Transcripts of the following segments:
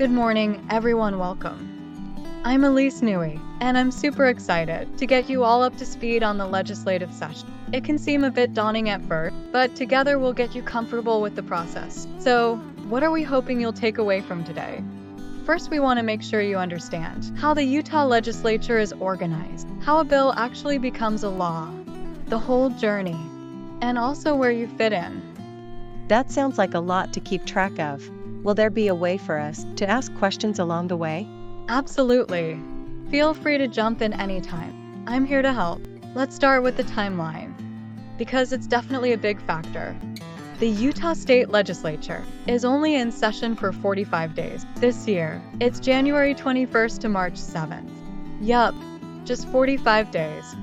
Good morning, everyone. Welcome. I'm Elise Nui, and I'm super excited to get you all up to speed on the legislative session. It can seem a bit daunting at first, but together we'll get you comfortable with the process. So, what are we hoping you'll take away from today? First, we want to make sure you understand how the Utah legislature is organized, how a bill actually becomes a law, the whole journey, and also where you fit in. That sounds like a lot to keep track of. Will there be a way for us to ask questions along the way? Absolutely. Feel free to jump in anytime. I'm here to help. Let's start with the timeline, because it's definitely a big factor. The Utah State Legislature is only in session for 45 days. This year, it's January 21st to March 7th. Yup, just 45 days.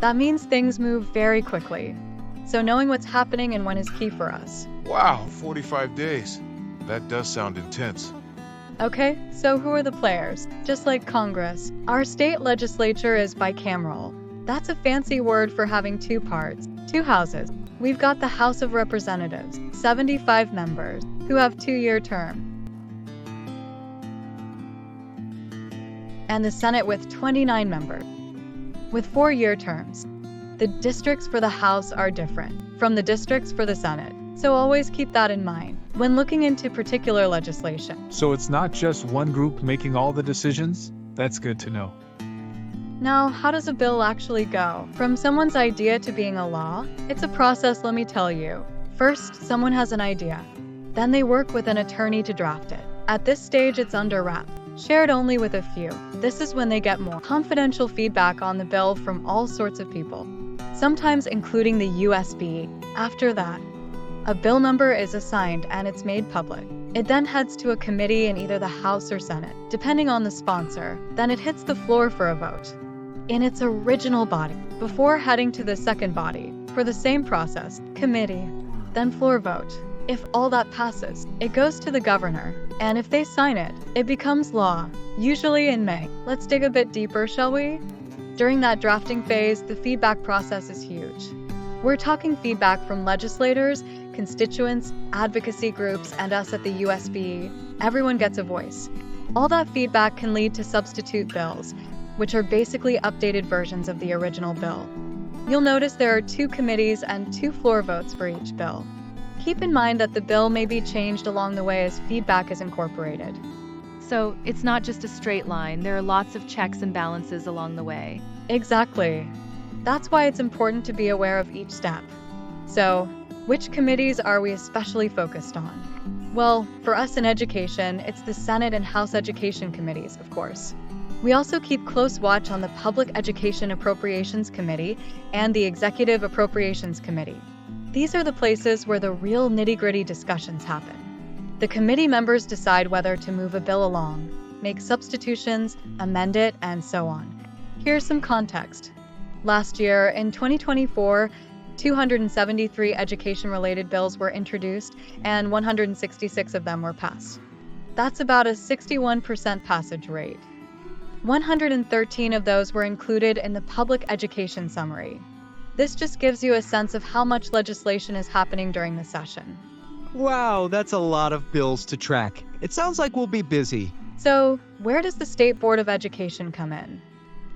That means things move very quickly. So knowing what's happening and when is key for us. Wow, 45 days. That does sound intense. Okay, so who are the players? Just like Congress, our state legislature is bicameral. That's a fancy word for having two parts, two houses. We've got the House of Representatives, 75 members, who have 2-year term. And the Senate with 29 members, with 4-year terms. The districts for the House are different from the districts for the Senate, so always keep that in mind when looking into particular legislation. So it's not just one group making all the decisions? That's good to know. Now, how does a bill actually go? From someone's idea to being a law? It's a process, let me tell you. First, someone has an idea. Then they work with an attorney to draft it. At this stage, it's under wrap, shared only with a few. This is when they get more confidential feedback on the bill from all sorts of people, sometimes including the USB. After that, a bill number is assigned and it's made public. It then heads to a committee in either the House or Senate, depending on the sponsor. Then it hits the floor for a vote in its original body, before heading to the second body for the same process, committee, then floor vote. If all that passes, it goes to the governor, and if they sign it, it becomes law, usually in May. Let's dig a bit deeper, shall we? During that drafting phase, the feedback process is huge. We're talking feedback from legislators, constituents, advocacy groups, and us at the USB. Everyone gets a voice. All that feedback can lead to substitute bills, which are basically updated versions of the original bill. You'll notice there are 2 committees and 2 floor votes for each bill. Keep in mind that the bill may be changed along the way as feedback is incorporated. So it's not just a straight line, there are lots of checks and balances along the way. Exactly. That's why it's important to be aware of each step. So, which committees are we especially focused on? Well, for us in education, it's the Senate and House Education Committees, of course. We also keep close watch on the Public Education Appropriations Committee and the Executive Appropriations Committee. These are the places where the real nitty-gritty discussions happen. The committee members decide whether to move a bill along, make substitutions, amend it, and so on. Here's some context. Last year, in 2024, 273 education-related bills were introduced, and 166 of them were passed. That's about a 61% passage rate. 113 of those were included in the Public Education Summary. This just gives you a sense of how much legislation is happening during the session. Wow, that's a lot of bills to track. It sounds like we'll be busy. So, where does the State Board of Education come in?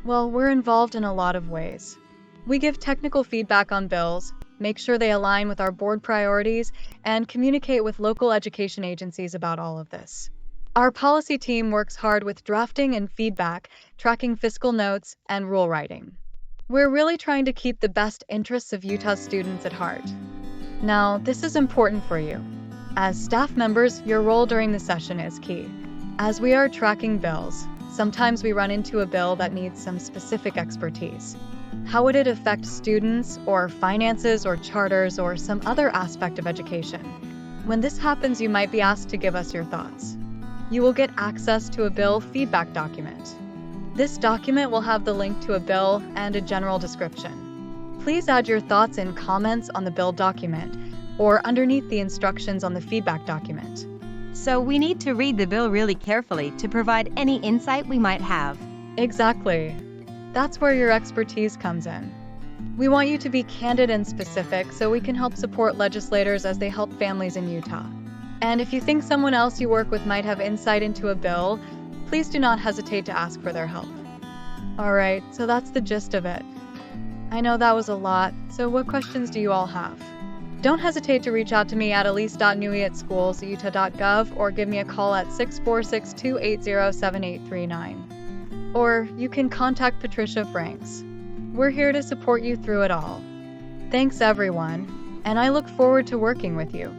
Well, we're involved in a lot of ways. We give technical feedback on bills, make sure they align with our board priorities, and communicate with local education agencies about all of this. Our policy team works hard with drafting and feedback, tracking fiscal notes, and rule writing. We're really trying to keep the best interests of Utah students at heart. Now, this is important for you. As staff members, your role during the session is key. As we are tracking bills, sometimes we run into a bill that needs some specific expertise. How would it affect students, or finances, or charters, or some other aspect of education? When this happens, you might be asked to give us your thoughts. You will get access to a bill feedback document. This document will have the link to a bill and a general description. Please add your thoughts in comments on the bill document or underneath the instructions on the feedback document. So we need to read the bill really carefully to provide any insight we might have. Exactly. That's where your expertise comes in. We want you to be candid and specific so we can help support legislators as they help families in Utah. And if you think someone else you work with might have insight into a bill, please do not hesitate to ask for their help. Alright, so that's the gist of it. I know that was a lot, so what questions do you all have? Don't hesitate to reach out to me at elise.newey@schools.utah.gov or give me a call at 646-280-7839. Or you can contact Patricia Franks. We're here to support you through it all. Thanks everyone, and I look forward to working with you.